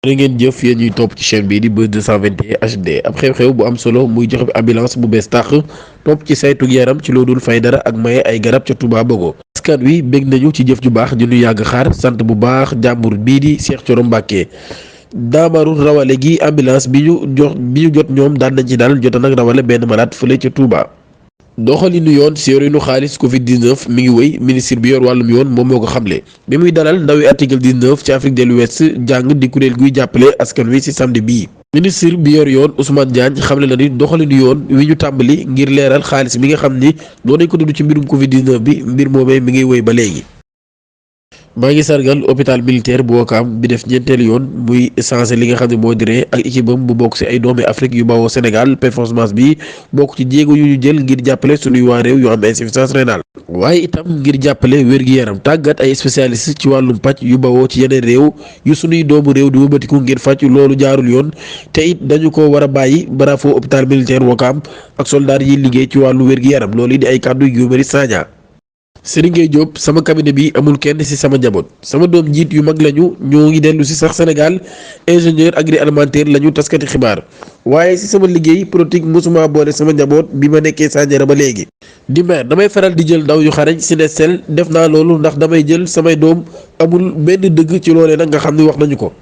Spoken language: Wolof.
jërë ngeen jëf yéen ñuy topp ci chaîne bii di Buzz 221 HD ab xew-xew bu am solo muy joxe ambulance bu bees tàq topp ci saytu yaram ci loo dul fay dara ak maye ay garab ca Touba Bogo. askan wi bég nañu ci jëf ju baax ju ñu yàgg xaar sant bu baax jàmbur bii di Cheikh Thioro Mbacké daamaru rawale gi ambulance bi ñu jot ñoom daan nañ ci daal jota nag rawale benn malade fële ca Touba. doxalinu yoon si yorinu xaalis Covid 19 mi ngi wéy ministre bi yor wàllum yoon moom moo ko xamle bi muy dalal ndawi article 19 ci Afrique de l'Ouest jàng di kuréel guy jàppale askan wi si samedi bii. ministre bi yor yoon Ousmane Diagne xamle na ni doxalinu yoon wi ñu tàmbali ngir leeral xaalis mi nga xam ni noonu nañ ko tudd ci mbirum Covid 19 bi mbir moomee mi ngi wéy ba léegi. maa ngi sargal hôpital militaire bu Ouakam bi def ñeenteelu yoon muy changé li nga xam ne moo diree ak équipe am bu bokk ci ay doomi Afrique yu bawoo Sénégal performance bi bokk ci jéego yu ñu jël ngir jàppale sunuy waa réew yu am insuffisance rénale waaye itam ngir jàppale wér-gi-yaram tàggat ay spécialiste ci wàllum pàcc yu bawoo ci yeneen réew yu sunuy doomu réew di wëbatiku ngir fàcc loolu jaarul yoon te it dañu ko war a bàyyi bravo hôpital militaire Ouakam ak soldaar yi liggéey ci wàllu wér-gi-yaram loolu di ay kàddu yu Guy Marius Sagna. Serigne Gueye Diop sama cabinet bi amul kenn ci sama njaboot sama doom njiit yu mag lañu ñoo ngi dellu ci sax Sénégal ingénieur agroalimentaire lañu taskati xibaar waaye ci sama liggéey politique mosuma boole sama njaboot bi ma nekkee Sandiara ba léegi. di maire damay faral di jël ndaw yu xarañ ci Nestlé def naa loolu ndax damay jël samay doom amul benn dëgg ci loolee nag nga xam ni wax nañu ko.